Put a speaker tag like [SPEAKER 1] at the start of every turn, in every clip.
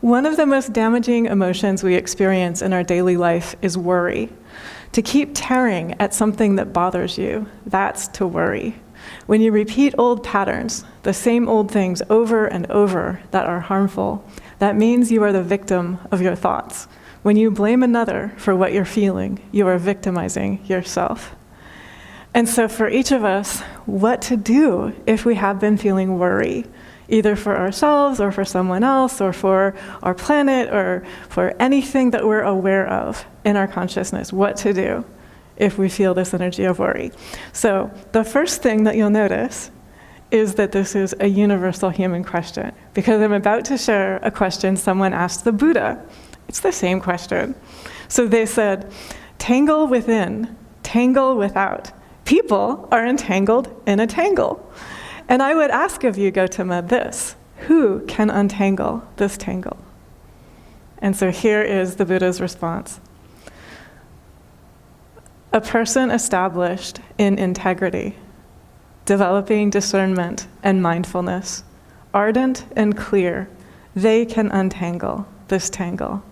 [SPEAKER 1] One of the most damaging emotions we experience in our daily life is worry. To keep tearing at something that bothers you, that's to worry. When you repeat old patterns, the same old things over and over that are harmful, that means you are the victim of your thoughts. When you blame another for what you're feeling, you are victimizing yourself. And so for each of us, what to do if we have been feeling worry, either for ourselves or for someone else or for our planet or for anything that we're aware of in our consciousness, what to do if we feel this energy of worry. So the first thing that you'll notice is that this is a universal human question, because I'm about to share a question someone asked the Buddha. It's the same question. So they said, tangle within, tangle without. People are entangled in a tangle. And I would ask of you, Gautama, this: who can untangle this tangle? And so here is the Buddha's response. A person established in integrity, developing discernment and mindfulness, ardent and clear, they can untangle this tangle.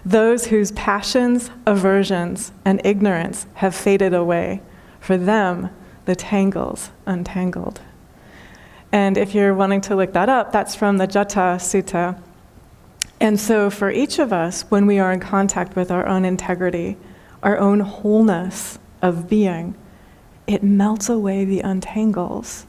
[SPEAKER 1] Those whose passions, aversions, and ignorance have faded away, for them, the tangles untangled. And if you're wanting to look that up, that's from the Jata Sutta. And so for each of us, when we are in contact with our own integrity, our own wholeness of being, it melts away the tangles.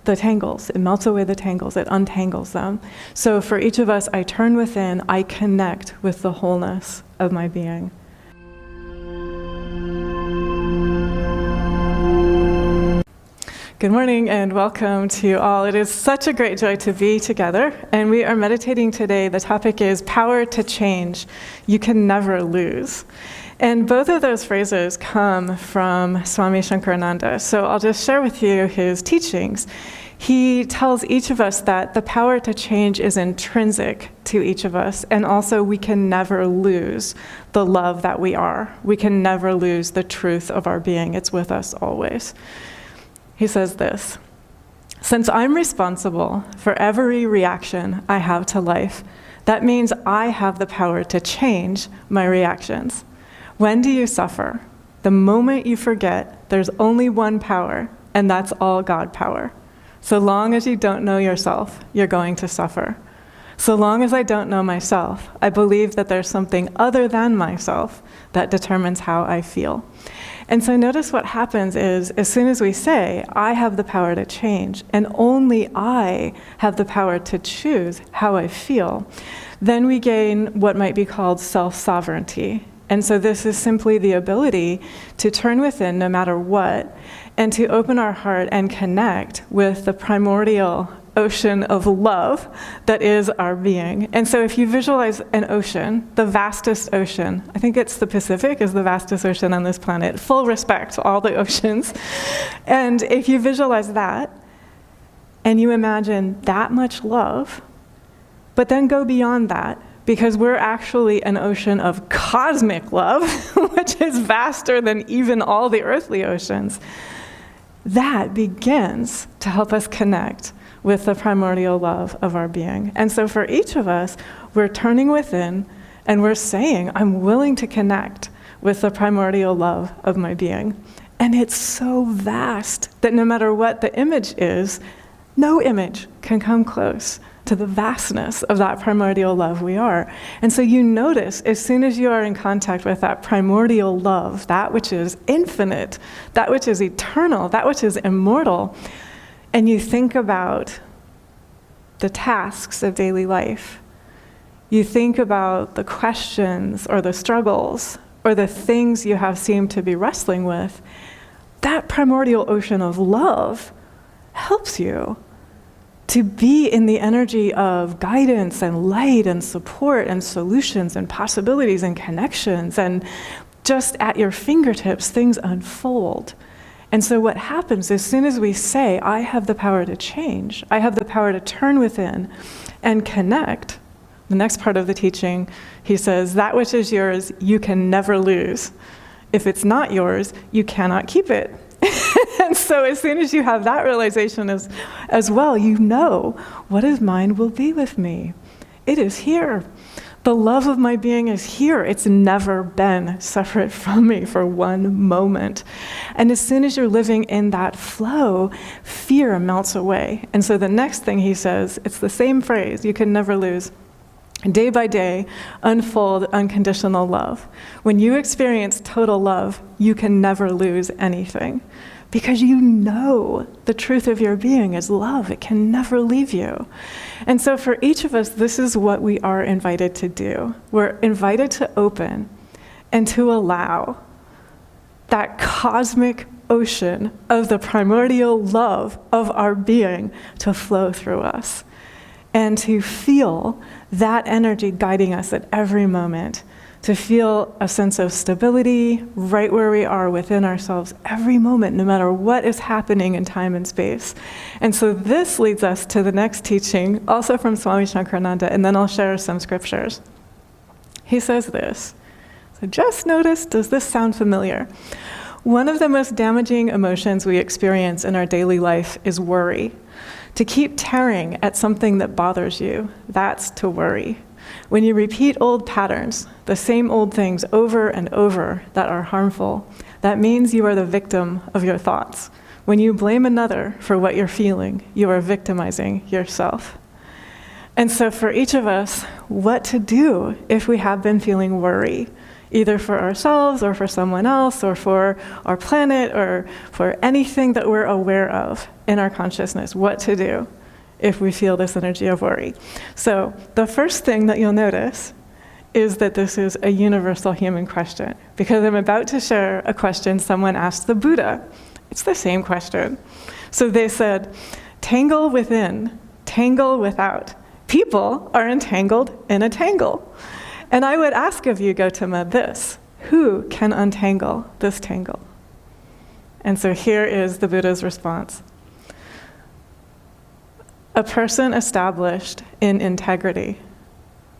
[SPEAKER 1] It melts away the tangles, it untangles them. So for each of us, I turn within, I connect with the wholeness of my being. Good morning and welcome to all. It is such a great joy to be together, and we are meditating today. The topic is power to change. You can never lose. And both of those phrases come from Swami Nityananda. So I'll just share with you his teachings. He tells each of us that the power to change is intrinsic to each of us, and also we can never lose the love that we are. We can never lose the truth of our being. It's with us always. He says this: since I'm responsible for every reaction I have to life, that means I have the power to change my reactions. When do you suffer? The moment you forget there's only one power, and that's all God power. So long as you don't know yourself, you're going to suffer. So long as I don't know myself, I believe that there's something other than myself that determines how I feel. And so notice what happens is, as soon as we say, I have the power to change, and only I have the power to choose how I feel, then we gain what might be called self-sovereignty. And so this is simply the ability to turn within no matter what, and to open our heart and connect with the primordial ocean of love that is our being. And so if you visualize an ocean, the vastest ocean, I think it's the Pacific is the vastest ocean on this planet, full respect to all the oceans. And if you visualize that, and you imagine that much love, but then go beyond that, because we're actually an ocean of cosmic love, which is vaster than even all the earthly oceans, that begins to help us connect with the primordial love of our being. And so for each of us, we're turning within and we're saying, I'm willing to connect with the primordial love of my being. And it's so vast that no matter what the image is, no image can come close to the vastness of that primordial love we are. And so you notice, as soon as you are in contact with that primordial love, that which is infinite, that which is eternal, that which is immortal, and you think about the tasks of daily life, you think about the questions or the struggles or the things you have seemed to be wrestling with, that primordial ocean of love helps you to be in the energy of guidance and light and support and solutions and possibilities and connections, and just at your fingertips, things unfold. And so what happens as soon as we say, I have the power to change, I have the power to turn within and connect, the next part of the teaching, he says, that which is yours, you can never lose. If it's not yours, you cannot keep it. And so as soon as you have that realization as well, you know what is mine will be with me. It is here. The love of my being is here. It's never been separate from me for one moment. And as soon as you're living in that flow, fear melts away. And so the next thing he says, it's the same phrase, you can never lose. Day by day, unfold unconditional love. When you experience total love, you can never lose anything. Because you know the truth of your being is love. It can never leave you. And so for each of us, this is what we are invited to do. We're invited to open and to allow that cosmic ocean of the primordial love of our being to flow through us. And to feel that energy guiding us at every moment. To feel a sense of stability right where we are within ourselves every moment, no matter what is happening in time and space. And so this leads us to the next teaching, also from Swami Nityananda, and then I'll share some scriptures. He says this, so just notice, does this sound familiar? One of the most damaging emotions we experience in our daily life is worry. To keep tearing at something that bothers you, that's to worry. When you repeat old patterns, the same old things over and over that are harmful, that means you are the victim of your thoughts. When you blame another for what you're feeling, you are victimizing yourself. And so for each of us, what to do if we have been feeling worry, either for ourselves or for someone else or for our planet or for anything that we're aware of in our consciousness, what to do if we feel this energy of worry. So the first thing that you'll notice is that this is a universal human question, because I'm about to share a question someone asked the Buddha. It's the same question. So they said, tangle within, tangle without. People are entangled in a tangle. And I would ask of you, Gautama, this: who can untangle this tangle? And so here is the Buddha's response. A person established in integrity,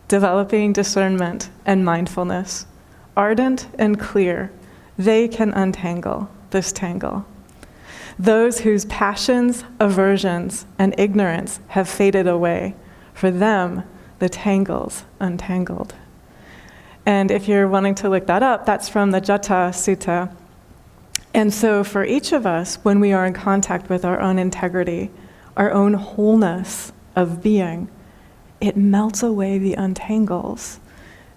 [SPEAKER 1] developing discernment and mindfulness, ardent and clear, they can untangle this tangle. Those whose passions, aversions, and ignorance have faded away, for them, the tangles untangled. And if you're wanting to look that up, that's from the Jata Sutta. And so for each of us, when we are in contact with our own integrity, our own wholeness of being, it melts away the tangles.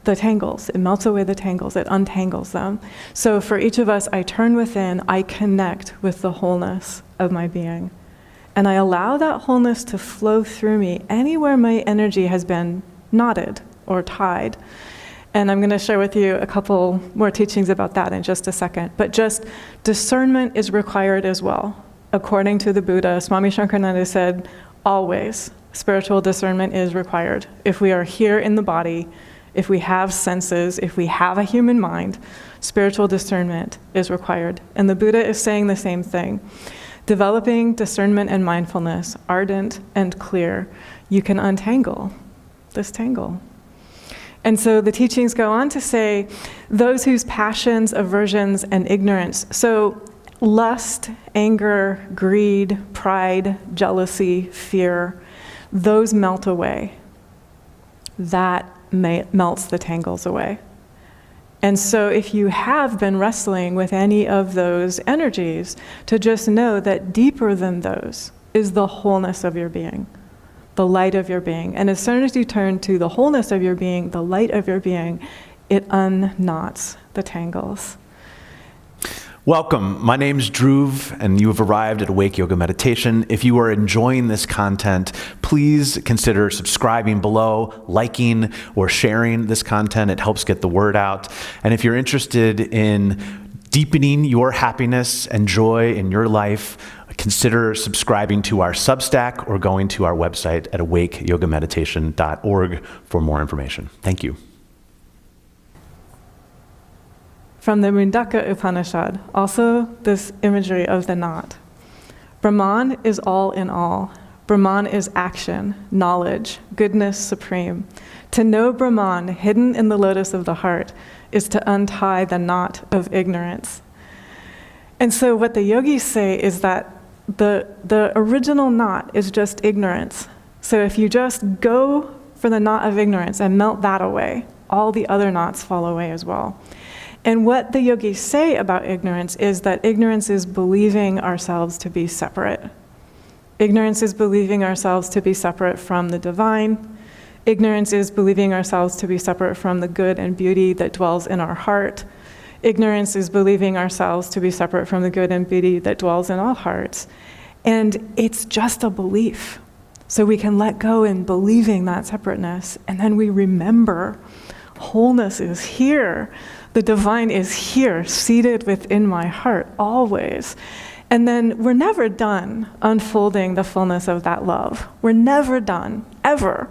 [SPEAKER 1] It melts away the tangles, it untangles them. So for each of us, I turn within, I connect with the wholeness of my being. And I allow that wholeness to flow through me anywhere my energy has been knotted or tied. And I'm going to share with you a couple more teachings about that in just a second. But just discernment is required as well. According to the Buddha, Swami Nityananda said, always spiritual discernment is required. If we are here in the body, if we have senses, if we have a human mind, spiritual discernment is required. And the Buddha is saying the same thing. Developing discernment and mindfulness, ardent and clear, you can untangle this tangle. And so the teachings go on to say, those whose passions, aversions, and ignorance, so lust, anger, greed, pride, jealousy, fear, those melt away. That melts the tangles away. And so if you have been wrestling with any of those energies, to just know that deeper than those is the wholeness of your being, the light of your being. And as soon as you turn to the wholeness of your being, the light of your being, it unknots the tangles.
[SPEAKER 2] Welcome. My name's Dhruv, and you have arrived at Awake Yoga Meditation. If you are enjoying this content, please consider subscribing below, liking, or sharing this content. It helps get the word out. And if you're interested in deepening your happiness and joy in your life, consider subscribing to our Substack or going to our website at awakeyogameditation.org for more information. Thank you.
[SPEAKER 1] From the Mundaka Upanishad, also this imagery of the knot. Brahman is all in all. Brahman is action, knowledge, goodness supreme. To know Brahman hidden in the lotus of the heart is to untie the knot of ignorance. And so what the yogis say is that the original knot is just ignorance. So if you just go for the knot of ignorance and melt that away, all the other knots fall away as well. And what the yogis say about ignorance is that ignorance is believing ourselves to be separate. Ignorance is believing ourselves to be separate from the divine. Ignorance is believing ourselves to be separate from the good and beauty that dwells in our heart. Ignorance is believing ourselves to be separate from the good and beauty that dwells in all hearts. And it's just a belief. So we can let go in believing that separateness, and then we remember wholeness is here. The divine is here, seated within my heart, always. And then we're never done unfolding the fullness of that love. We're never done, ever.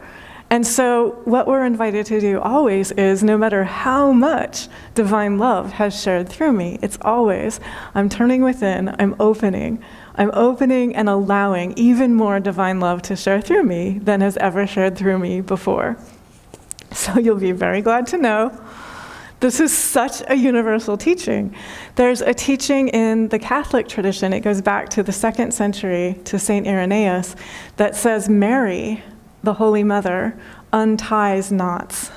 [SPEAKER 1] And so what we're invited to do always is, no matter how much divine love has shared through me, it's always, I'm turning within, I'm opening and allowing even more divine love to share through me than has ever shared through me before. So you'll be very glad to know this is such a universal teaching. There's a teaching in the Catholic tradition, it goes back to the 2nd century, to St. Irenaeus, that says Mary, the Holy Mother, unties knots.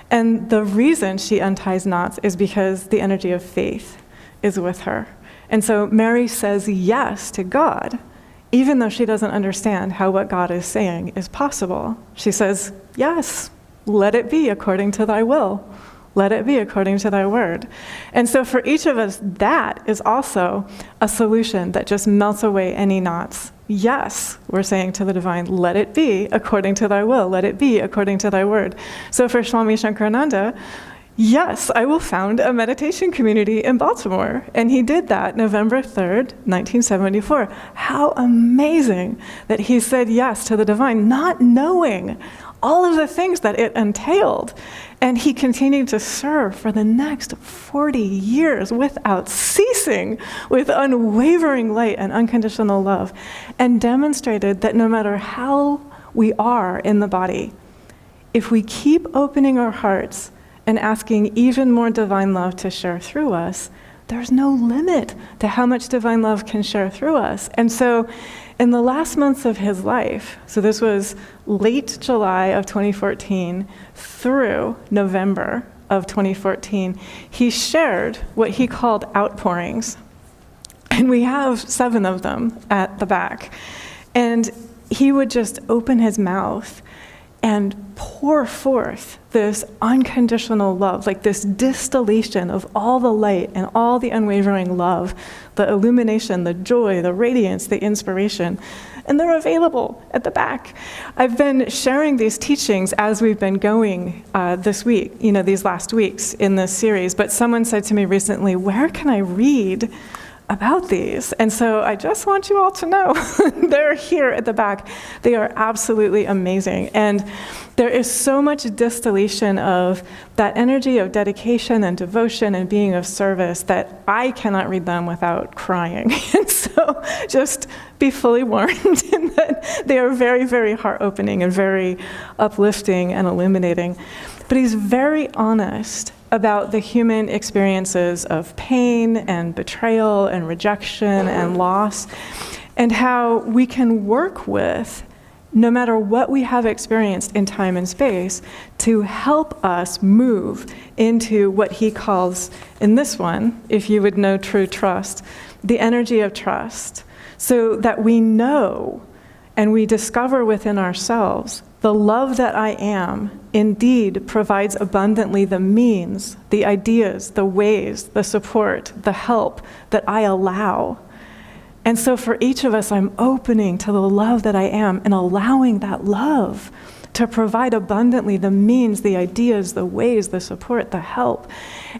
[SPEAKER 1] And the reason she unties knots is because the energy of faith is with her. And so Mary says yes to God, even though she doesn't understand how what God is saying is possible. She says, yes, let it be according to thy will. Let it be according to thy word. And so for each of us, that is also a solution that just melts away any knots. Yes, we're saying to the divine, let it be according to thy will. Let it be according to thy word. So for Swami Shankarananda, yes, I will found a meditation community in Baltimore. And he did that November 3rd, 1974. How amazing that he said yes to the divine, not knowing all of the things that it entailed. And he continued to serve for the next 40 years without ceasing, with unwavering light and unconditional love, and demonstrated that no matter how we are in the body, if we keep opening our hearts and asking even more divine love to share through us, there's no limit to how much divine love can share through us. And so in the last months of his life, so this was late July of 2014 through November of 2014, he shared what he called outpourings. And we have 7 of them at the back. And he would just open his mouth and pour forth this unconditional love, like this distillation of all the light and all the unwavering love, the illumination, the joy, the radiance, the inspiration. And they're available at the back. I've been sharing these teachings as we've been going this week, these last weeks in this series. But someone said to me recently, where can I read about these? And so I just want you all to know they're here at the back. They are absolutely amazing. And there is so much distillation of that energy of dedication and devotion and being of service that I cannot read them without crying. And so just be fully warned in that they are very, very heart-opening and very uplifting and illuminating. But he's very honest about the human experiences of pain and betrayal and rejection and loss, and how we can work with, no matter what we have experienced in time and space, to help us move into what he calls, in this one, if you would know true trust, the energy of trust, so that we know and we discover within ourselves the love that I am indeed provides abundantly the means, the ideas, the ways, the support, the help that I allow. And so for each of us, I'm opening to the love that I am and allowing that love to provide abundantly the means, the ideas, the ways, the support, the help.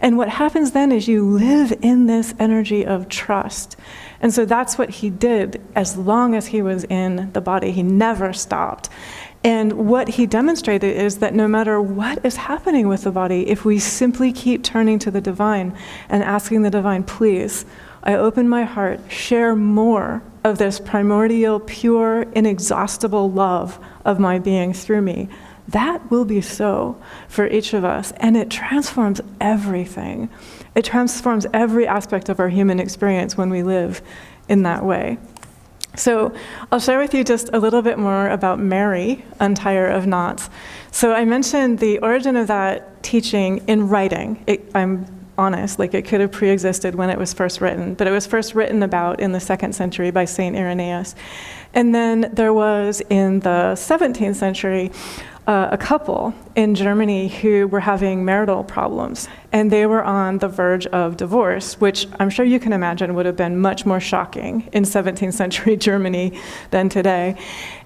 [SPEAKER 1] And what happens then is you live in this energy of trust. And so that's what he did as long as he was in the body. He never stopped. And what he demonstrated is that no matter what is happening with the body, if we simply keep turning to the divine and asking the divine, please, I open my heart, share more of this primordial, pure, inexhaustible love of my being through me, that will be so for each of us. And it transforms everything. It transforms every aspect of our human experience when we live in that way. So I'll share with you just a little bit more about Mary, untier of knots. So I mentioned the origin of that teaching in writing. I'm honest, like it could have pre-existed when it was first written, but it was first written about in the 2nd century by Saint Irenaeus. And then there was in the 17th century a couple in Germany who were having marital problems, and they were on the verge of divorce, which I'm sure you can imagine would have been much more shocking in 17th century Germany than today.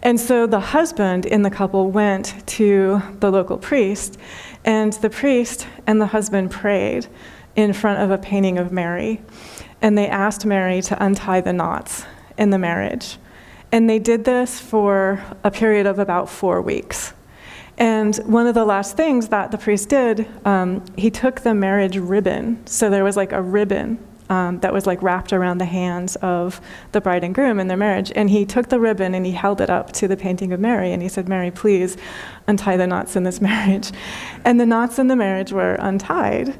[SPEAKER 1] And so the husband in the couple went to the local priest, and the priest and the husband prayed in front of a painting of Mary, and they asked Mary to untie the knots in the marriage. And they did this for a period of about 4 weeks. And one of the last things that the priest did, he took the marriage ribbon. So there was like a ribbon that was like wrapped around the hands of the bride and groom in their marriage. And he took the ribbon and he held it up to the painting of Mary. And he said, "Mary, please untie the knots in this marriage." And the knots in the marriage were untied.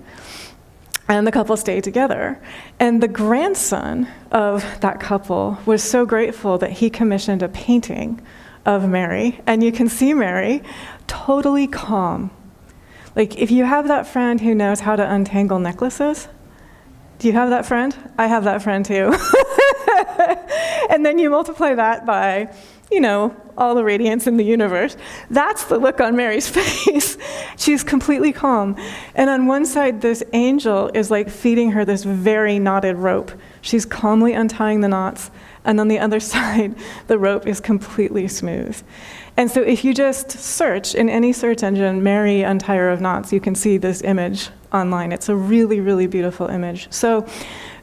[SPEAKER 1] And the couple stayed together. And the grandson of that couple was so grateful that he commissioned a painting of Mary. And you can see Mary totally calm. Like if you have that friend who knows how to untangle necklaces, do you have that friend? I have that friend too. And then you multiply that by, all the radiance in the universe. That's the look on Mary's face. She's completely calm. And on one side, this angel is like feeding her this very knotted rope. She's calmly untying the knots. And on the other side, the rope is completely smooth. And so if you just search in any search engine, Mary untier of knots, you can see this image online. It's a really, really beautiful image. So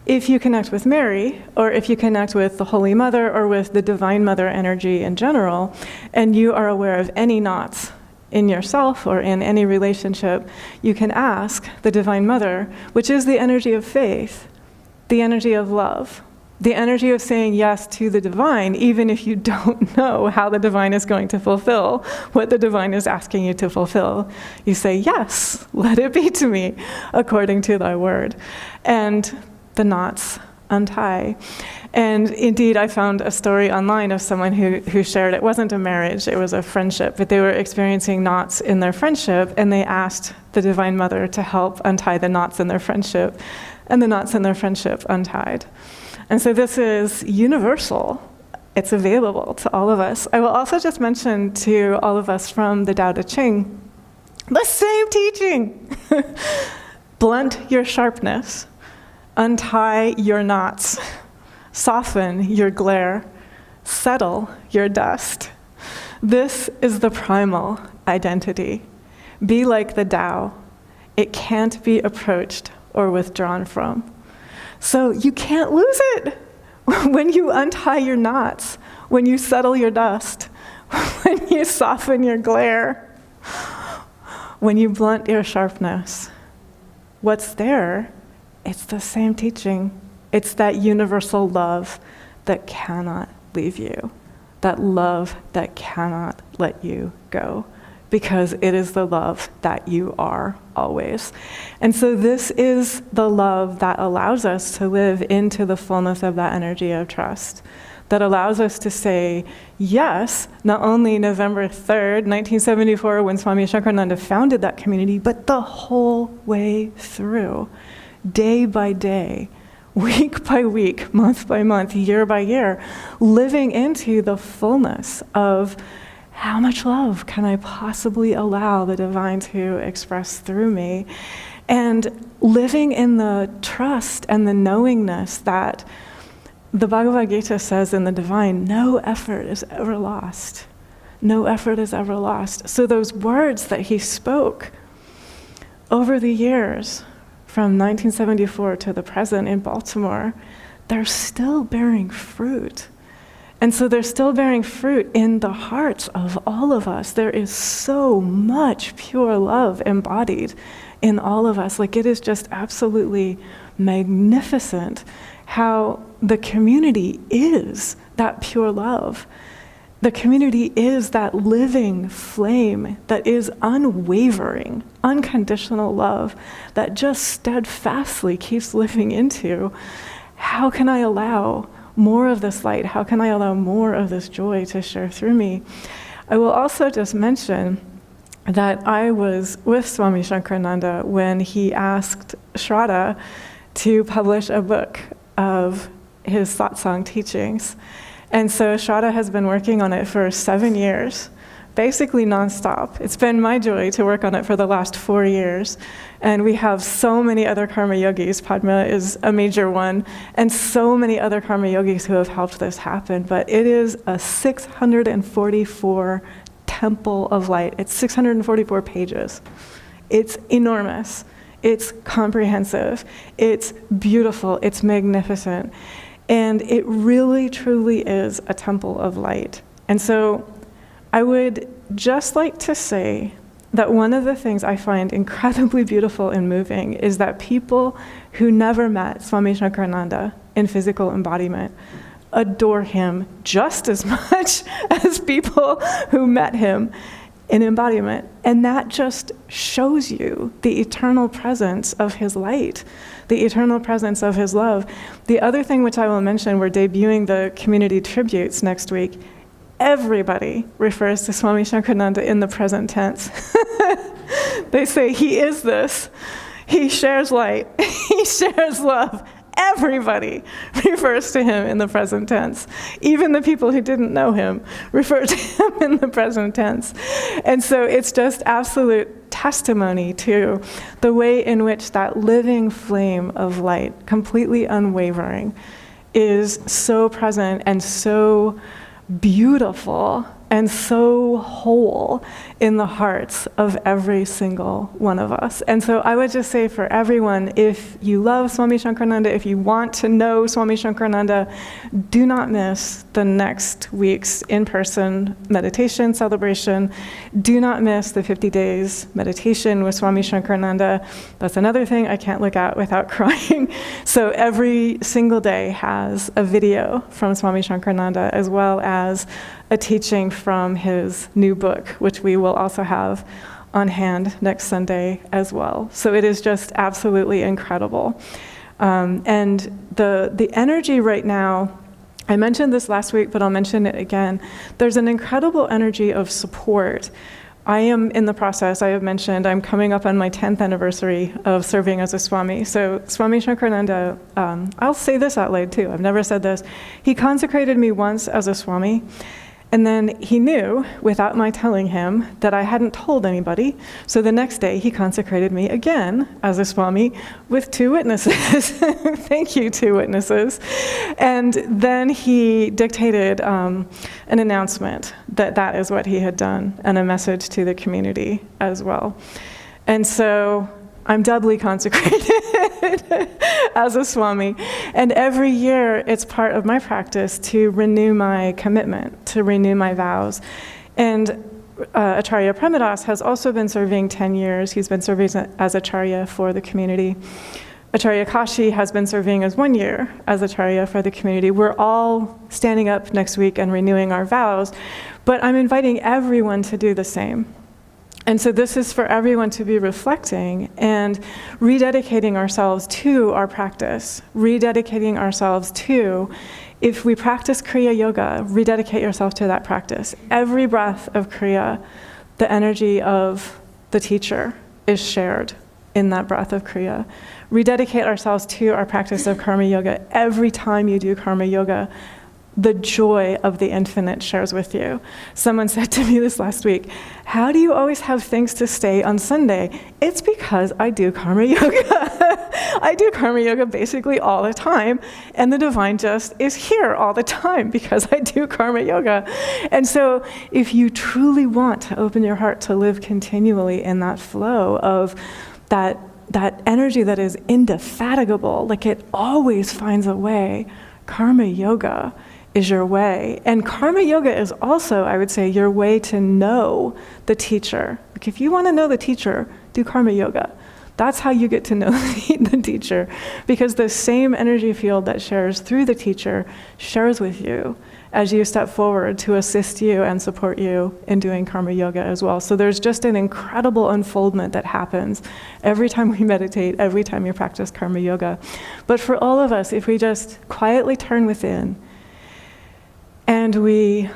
[SPEAKER 1] if you connect with Mary, or if you connect with the Holy Mother, or with the Divine Mother energy in general, and you are aware of any knots in yourself or in any relationship, you can ask the Divine Mother, which is the energy of faith, the energy of love, the energy of saying yes to the divine, even if you don't know how the divine is going to fulfill what the divine is asking you to fulfill. You say, "Yes, let it be to me, according to thy word." And the knots untie. And indeed, I found a story online of someone who shared it wasn't a marriage, it was a friendship, but they were experiencing knots in their friendship, and they asked the Divine Mother to help untie the knots in their friendship, and the knots in their friendship untied. And so this is universal. It's available to all of us. I will also just mention to all of us from the Tao Te Ching, the same teaching. Blunt your sharpness, untie your knots, soften your glare, settle your dust. This is the primal identity. Be like the Tao. It can't be approached or withdrawn from. So you can't lose it when you untie your knots, when you settle your dust, when you soften your glare, when you blunt your sharpness. What's there? It's the same teaching. It's that universal love that cannot leave you, that love that cannot let you go, because it is the love that you are always. And so this is the love that allows us to live into the fullness of that energy of trust, that allows us to say yes, not only November 3rd, 1974, when Swami Nityananda founded that community, but the whole way through, day by day, week by week, month by month, year by year, living into the fullness of how much love can I possibly allow the divine to express through me? And living in the trust and the knowingness that the Bhagavad Gita says in the divine, no effort is ever lost. No effort is ever lost. So those words that he spoke over the years, from 1974 to the present in Baltimore, they're still bearing fruit. And so they're still bearing fruit in the hearts of all of us. There is so much pure love embodied in all of us. Like, it is just absolutely magnificent how the community is that pure love. The community is that living flame that is unwavering, unconditional love that just steadfastly keeps living into. How can I allow more of this light? How can I allow more of this joy to share through me? I will also just mention that I was with Swami Shankarananda when he asked Shraddha to publish a book of his satsang teachings. And so Shraddha has been working on it for 7 years, basically nonstop. It's been my joy to work on it for the last 4 years. And we have so many other karma yogis. Padma is a major one, and so many other karma yogis who have helped this happen. But it is a 644 temple of light. It's 644 pages. It's enormous. It's comprehensive. It's beautiful. It's magnificent. And it really, truly is a temple of light. And so I would just like to say that one of the things I find incredibly beautiful and moving is that people who never met Swami Shankarananda in physical embodiment adore him just as much as people who met him in embodiment. And that just shows you the eternal presence of his light, the eternal presence of his love. The other thing which I will mention, we're debuting the community tributes next week. Everybody refers to Swami Shankarananda in the present tense. They say, he is this. He shares light. He shares love. Everybody refers to him in the present tense. Even the people who didn't know him refer to him in the present tense. And so it's just absolute testimony to the way in which that living flame of light, completely unwavering, is so present and so beautiful and so whole in the hearts of every single one of us. And so I would just say for everyone, if you love Swami Shankarananda, if you want to know Swami Shankarananda, do not miss the next week's in-person meditation celebration. Do not miss the 50 days meditation with Swami Shankarananda. That's another thing I can't look at without crying. So every single day has a video from Swami Shankarananda as well as a teaching from his new book, which we will also have on hand next Sunday as well. So it is just absolutely incredible. And the energy right now, I mentioned this last week, but I'll mention it again. There's an incredible energy of support. I am in the process, I have mentioned, I'm coming up on my 10th anniversary of serving as a Swami. So Swami Shankarananda, I'll say this out loud too, I've never said this. He consecrated me once as a Swami, and then he knew, without my telling him, that I hadn't told anybody. So the next day, he consecrated me again as a Swami with 2 witnesses. Thank you, 2 witnesses. And then he dictated an announcement that that is what he had done, and a message to the community as well. And so I'm doubly consecrated as a Swami. And every year, it's part of my practice to renew my commitment, to renew my vows. And Acharya Premadas has also been serving 10 years. He's been serving as Acharya for the community. Acharya Kashi has been serving as 1 year as Acharya for the community. We're all standing up next week and renewing our vows, but I'm inviting everyone to do the same. And so this is for everyone to be reflecting and rededicating ourselves to our practice, rededicating ourselves to, if we practice Kriya Yoga, rededicate yourself to that practice. Every breath of Kriya, the energy of the teacher is shared in that breath of Kriya. Rededicate ourselves to our practice of Karma Yoga. Every time you do Karma Yoga, the joy of the infinite shares with you. Someone said to me this last week, how do you always have things to stay on Sunday? It's because I do Karma Yoga. I do Karma Yoga basically all the time, and the divine just is here all the time because I do Karma Yoga. And so if you truly want to open your heart to live continually in that flow of that energy that is indefatigable, like it always finds a way, Karma Yoga is your way. And Karma Yoga is also, I would say, your way to know the teacher. Like if you want to know the teacher, do Karma Yoga. That's how you get to know the teacher, because the same energy field that shares through the teacher shares with you as you step forward to assist you and support you in doing Karma Yoga as well. So there's just an incredible unfoldment that happens every time we meditate, every time you practice Karma Yoga. But for all of us, if we just quietly turn within And we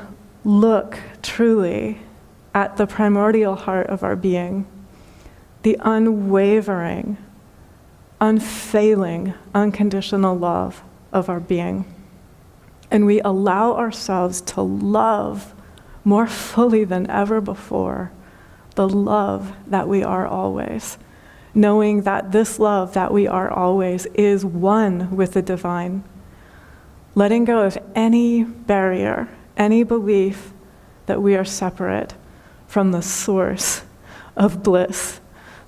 [SPEAKER 1] look truly at the primordial heart of our being, the unwavering, unfailing, unconditional love of our being. And we allow ourselves to love more fully than ever before the love that we are always, knowing that this love that we are always is one with the divine. Letting go of any barrier, any belief that we are separate from the source of bliss,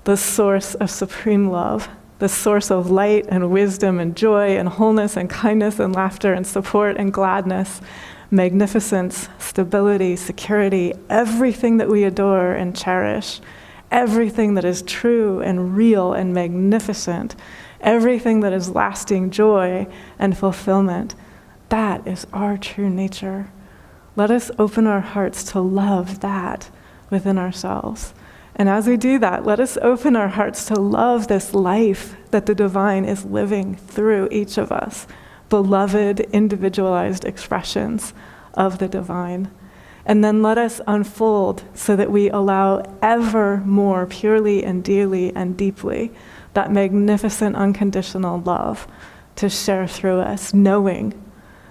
[SPEAKER 1] the source of supreme love, the source of light and wisdom and joy and wholeness and kindness and laughter and support and gladness, magnificence, stability, security, everything that we adore and cherish, everything that is true and real and magnificent, everything that is lasting joy and fulfillment. That is our true nature. Let us open our hearts to love that within ourselves. And as we do that, let us open our hearts to love this life that the divine is living through each of us, beloved, individualized expressions of the divine. And then let us unfold so that we allow ever more purely and dearly and deeply that magnificent unconditional love to share through us, knowing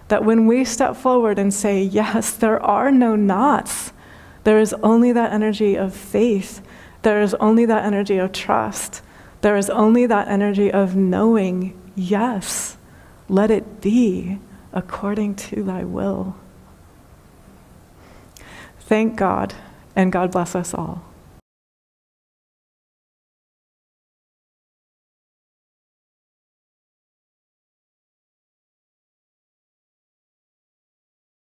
[SPEAKER 1] that when we step forward and say, yes, there are no nots, there is only that energy of faith, there is only that energy of trust, there is only that energy of knowing, yes, let it be according to thy will. Thank God, and God bless us all.